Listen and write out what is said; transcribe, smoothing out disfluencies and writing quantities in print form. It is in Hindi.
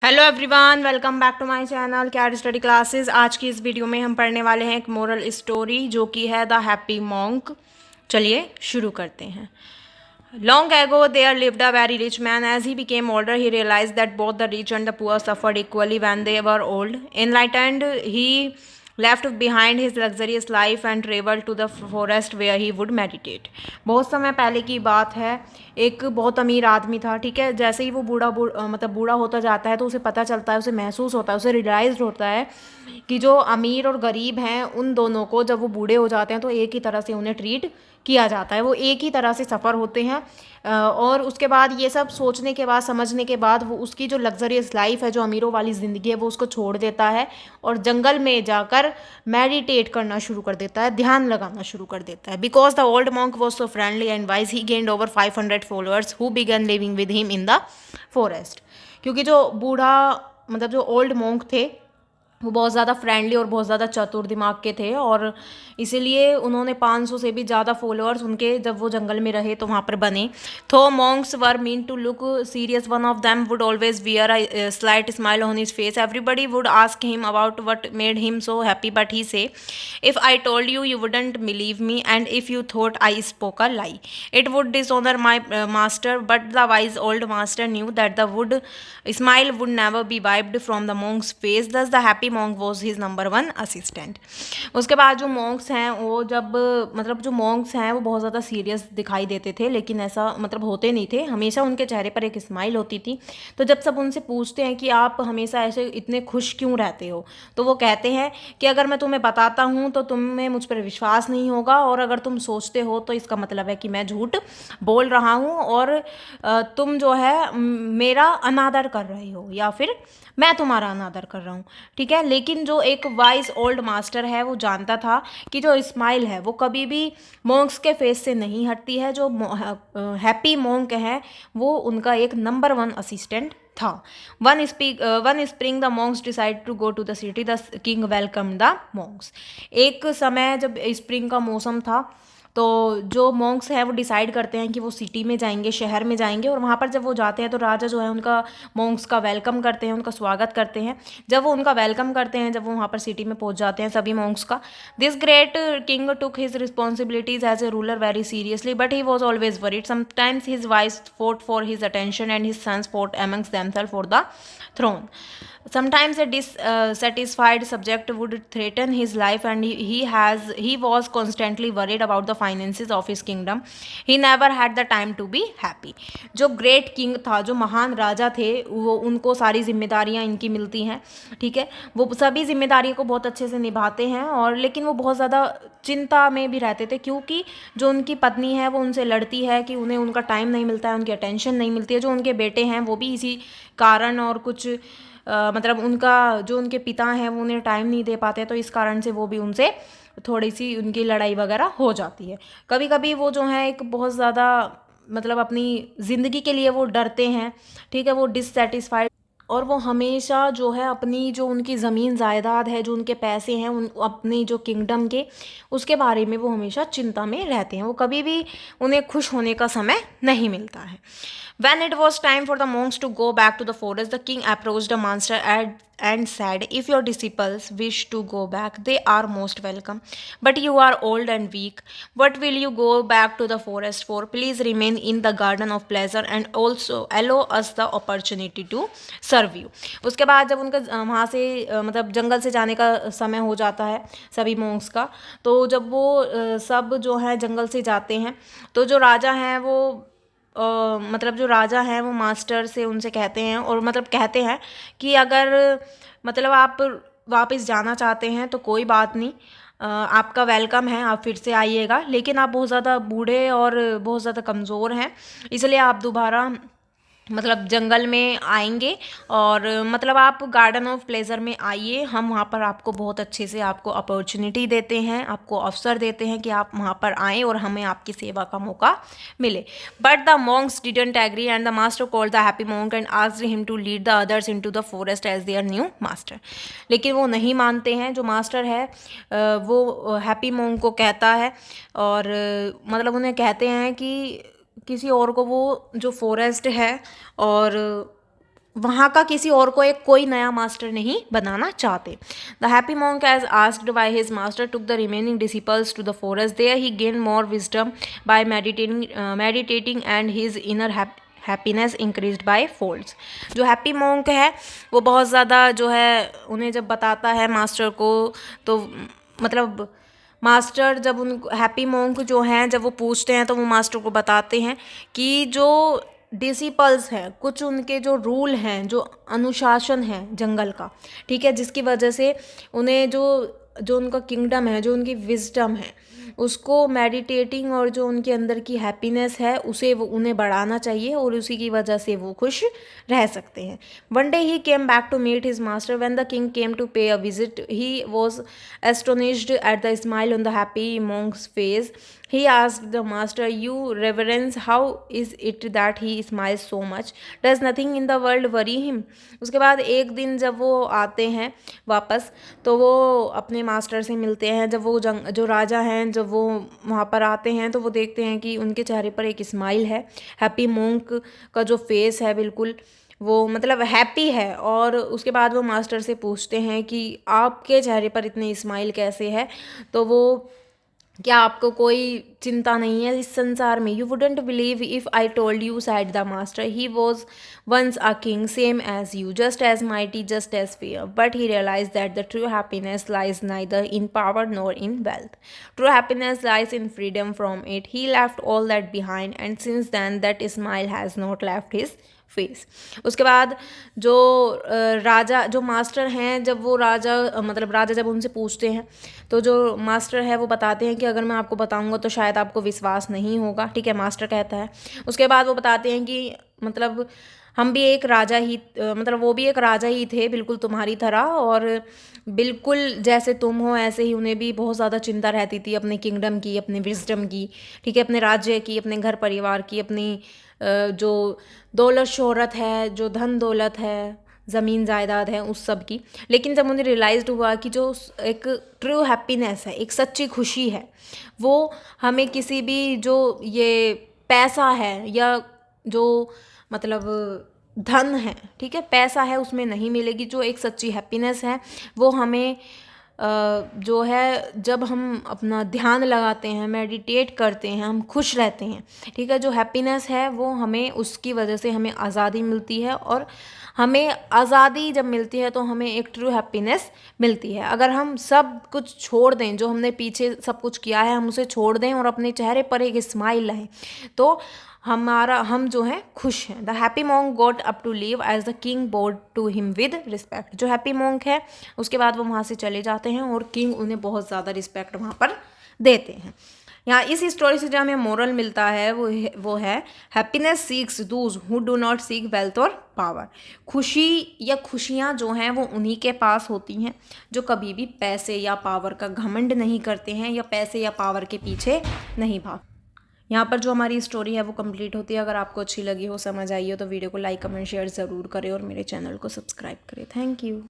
Hello everyone, welcome back to my channel CAT study classes. आज की इस वीडियो में हम पढ़ने वाले हैं एक मोरल स्टोरी जो कि है द हैप्पी मॉन्क। चलिए शुरू करते हैं। Long ago, there lived a very rich man. As he became older, he realized that both the rich and the poor suffered equally when they were old. Enlightened, he left behind his luxurious life and traveled to the forest where he would meditate. बहुत समय पहले की बात है। एक बहुत अमीर आदमी था, ठीक है। जैसे ही वो मतलब बूढ़ा होता जाता है तो उसे पता चलता है, उसे महसूस होता है, उसे रियलाइज होता है कि जो अमीर और गरीब हैं उन दोनों को जब वो बूढ़े हो जाते हैं तो एक ही तरह से उन्हें ट्रीट किया जाता है, वो एक ही तरह से सफ़र होते हैं। और उसके बाद ये सब सोचने के बाद, समझने के बाद, वो उसकी जो लग्जरियस लाइफ है, जो अमीरों वाली ज़िंदगी है, वो उसको छोड़ देता है और जंगल में जाकर मेडिटेट करना शुरू कर देता है, ध्यान लगाना शुरू कर देता है। Because the old monk was so friendly and wise he gained over 500 followers who began living with him in the forest. क्योंकि जो बूढ़ा, मतलब जो ओल्ड मॉन्क थे, वो बहुत ज़्यादा फ्रेंडली और बहुत ज़्यादा चतुर दिमाग के थे, और इसीलिए उन्होंने 500 से भी ज़्यादा फॉलोअर्स उनके, जब वो जंगल में रहे तो वहाँ पर बने। तो monks were mean to look serious, one of them would always wear a slight smile on his face. Everybody would ask him about what made him so happy, but he say, if I told you you wouldn't believe me, and if you thought I spoke a lie it would dishonour my master. But the wise old master knew that the would smile would never be wiped from the Monks face, दस the happy monk was his number one assistant. उसके बाद जो मॉन्क्स हैं वो जब, मतलब जो मॉन्क्स हैं वो बहुत ज़्यादा सीरियस दिखाई देते थे, लेकिन ऐसा मतलब होते नहीं थे, हमेशा उनके चेहरे पर एक स्माइल होती थी। तो जब सब उनसे पूछते हैं कि आप हमेशा ऐसे इतने खुश क्यों रहते हो, तो वो कहते हैं कि अगर मैं तुम्हें बताता हूँ तो तुम्हें मुझ पर विश्वास नहीं होगा, और अगर तुम सोचते हो तो इसका मतलब है कि मैं झूठ बोल रहा हूँ, और तुम जो है मेरा अनादर कर रहे हो, या फिर मैं तुम्हारा अनादर कर रहा हूँ, ठीक है। लेकिन जो एक वाइज ओल्ड मास्टर है वो जानता था कि जो स्माइल है वो कभी भी मॉन्क्स के फेस से नहीं हटती है। जो हैप्पी मॉन्क है वो उनका एक नंबर वन असिस्टेंट था। One spring the monks decide to go to the city, the king welcome the monks. एक समय जब स्प्रिंग का मौसम था तो जो मॉन्क्स हैं वो डिसाइड करते हैं कि वो सिटी में जाएंगे, शहर में जाएंगे, और वहाँ पर जब वो जाते हैं तो राजा जो है उनका, मॉन्क्स का वेलकम करते हैं, उनका स्वागत करते हैं। जब वो उनका वेलकम करते हैं, जब वो वहाँ पर सिटी में पहुँच जाते हैं सभी मॉन्क्स का, this great king took his responsibilities as a ruler very seriously, but he was always worried. Sometimes his wife fought for his attention and his sons fought amongst themselves for the throne. Sometimes a dissatisfied subject would threaten his life, and he was constantly worried about the finances of his kingdom. He never had the time to be happy. जो ग्रेट किंग था, जो महान राजा थे, वो, उनको सारी जिम्मेदारियां इनकी मिलती हैं, ठीक है। वो सभी जिम्मेदारियों को बहुत अच्छे से निभाते हैं, और लेकिन वो बहुत ज़्यादा चिंता में भी रहते थे, क्योंकि जो उनकी पत्नी है वो उनसे लड़ती है कि उन्हें उनका टाइम नहीं मिलता है, उनकी अटेंशन नहीं मिलती है। जो उनके बेटे हैं वो भी इसी कारण, और कुछ मतलब उनका जो उनके पिता हैं वो उन्हें टाइम नहीं दे पाते, तो इस कारण से वो भी उनसे थोड़ी सी उनकी लड़ाई वगैरह हो जाती है। कभी कभी वो जो है एक बहुत ज़्यादा, मतलब अपनी ज़िंदगी के लिए वो डरते हैं, ठीक है, वो डिससेटिस्फाइड, और वो हमेशा जो है अपनी, जो उनकी ज़मीन जायदाद है, जो उनके पैसे हैं, उन अपनी जो किंगडम के, उसके बारे में वो हमेशा चिंता में रहते हैं। वो कभी भी, उन्हें खुश होने का समय नहीं मिलता है। When it was time for the monks to go back to the forest, the king approached the master and said, if your disciples wish to go back, they are most welcome. But you are old and weak. What will you go back to the forest for? Please remain in the garden of pleasure and also allow us the opportunity to serve you. उसके बाद जब उनका वहाँ से मतलब जंगल से जाने का समय हो जाता है सभी मॉन्क्स का, तो जब वो सब जो है जंगल से जाते हैं, तो जो राजा हैं वो मतलब जो राजा हैं वो मास्टर से उनसे कहते हैं, और मतलब कहते हैं कि अगर मतलब आप वापस जाना चाहते हैं तो कोई बात नहीं, आपका वेलकम है, आप फिर से आइएगा, लेकिन आप बहुत ज़्यादा बूढ़े और बहुत ज़्यादा कमज़ोर हैं, इसलिए आप दोबारा मतलब जंगल में आएंगे, और मतलब आप गार्डन ऑफ प्लेजर में आइए, हम वहाँ पर आपको बहुत अच्छे से, आपको अपॉर्चुनिटी देते हैं, आपको अवसर देते हैं कि आप वहाँ पर आएँ और हमें आपकी सेवा का मौका मिले। But the monks didn't agree and the master called the happy monk and asked him to lead the others into the forest as their new master. लेकिन वो नहीं मानते हैं। जो मास्टर है वो हैप्पी मॉन्क को कहता है, और मतलब उन्हें कहते हैं कि किसी और को वो जो फॉरेस्ट है और वहाँ का किसी और को एक कोई नया मास्टर नहीं बनाना चाहते। The happy monk as asked by his master took the remaining disciples to the forest. There he gain more wisdom by meditating and his inner happiness increased by folds. जो हैप्पी मॉन्क है वो बहुत ज़्यादा जो है उन्हें जब बताता है मास्टर को, तो मतलब मास्टर जब उन हैप्पी मॉन्क जो हैं जब वो पूछते हैं तो वो मास्टर को बताते हैं कि जो डिसिपल्स हैं, कुछ उनके जो रूल हैं, जो अनुशासन है जंगल का, ठीक है, जिसकी वजह से उन्हें जो जो उनका किंगडम है, जो उनकी विजडम है, उसको मेडिटेटिंग और जो उनके अंदर की हैप्पीनेस है उसे वो उन्हें बढ़ाना चाहिए और उसी की वजह से वो खुश रह सकते हैं। One day he came back to meet his master. When the king came to pay a visit he was astonished at the smile on the happy monk's face. He asked the master, "You reverence, how is it that he smiles so much? Does nothing in the world worry him?" उसके बाद एक दिन जब वो आते हैं वापस, तो वो अपने मास्टर से मिलते हैं। जब वो जो राजा हैं, जब वो वहाँ पर आते हैं तो वो देखते हैं कि उनके चेहरे पर एक स्माइल है। हैप्पी मॉन्क का जो फेस है बिल्कुल वो मतलब हैप्पी है। और उसके बाद वो मास्टर से पूछते हैं कि आपके चेहरे पर इतनी स्माइल कैसे है, तो वो क्या आपको कोई चिंता नहीं है इस संसार में? You wouldn't believe if I told you, said the master, he was once a king same as you, just as mighty, just as fair, but he realize that the true happiness lies neither in power nor in wealth. True happiness lies in freedom from it. He left all that behind and since then that smile has not left his face. उसके बाद जो राजा, जो मास्टर हैं, जब वो राजा मतलब राजा जब उनसे पूछते हैं तो जो मास्टर है वो बताते हैं कि अगर मैं आपको बताऊंगा तो शायद आपको विश्वास नहीं होगा, ठीक है, मास्टर कहता है। उसके बाद वो बताते हैं कि मतलब हम भी एक राजा ही मतलब वो भी एक राजा ही थे बिल्कुल तुम्हारी तरह, और बिल्कुल जैसे तुम हो ऐसे ही उन्हें भी बहुत ज़्यादा चिंता रहती थी अपने किंगडम की, अपने विजडम की, ठीक है, अपने राज्य की, अपने घर परिवार की, अपनी जो दौलत शोहरत है, जो धन दौलत है, ज़मीन जायदाद है, उस सब की। लेकिन जब उन्हें रियलाइज्ड हुआ कि जो एक ट्रू हैप्पीनेस है, एक सच्ची खुशी है, वो हमें किसी भी जो ये पैसा है या जो मतलब धन है, ठीक है, पैसा है, उसमें नहीं मिलेगी। जो एक सच्ची हैप्पीनेस है वो हमें जो है जब हम अपना ध्यान लगाते हैं, मेडिटेट करते हैं, हम खुश रहते हैं, ठीक है, जो हैप्पीनेस है वो हमें उसकी वजह से हमें आज़ादी मिलती है। और हमें आज़ादी जब मिलती है तो हमें एक ट्रू हैप्पीनेस मिलती है। अगर हम सब कुछ छोड़ दें, जो हमने पीछे सब कुछ किया है हम उसे छोड़ दें और अपने चेहरे पर एक स्माइल लाएं, तो हम जो हैं खुश हैं। The happy monk got up to leave as the king bowed to him with respect. जो हैप्पी मॉन्क है उसके बाद वो वहाँ से चले जाते हैं और किंग उन्हें बहुत ज़्यादा रिस्पेक्ट वहाँ पर देते हैं। यहाँ इस स्टोरी से जो हमें मोरल मिलता है वो है happiness seeks those who do not seek wealth और पावर। खुशी या खुशियाँ जो हैं वो उन्हीं के पास होती हैं जो कभी भी पैसे या पावर का घमंड नहीं करते हैं या पैसे या पावर के पीछे नहीं भाग। यहाँ पर जो हमारी स्टोरी है वो कंप्लीट होती है। अगर आपको अच्छी लगी हो, समझ आई हो, तो वीडियो को लाइक कमेंट शेयर ज़रूर करें और मेरे चैनल को सब्सक्राइब करें। Thank you.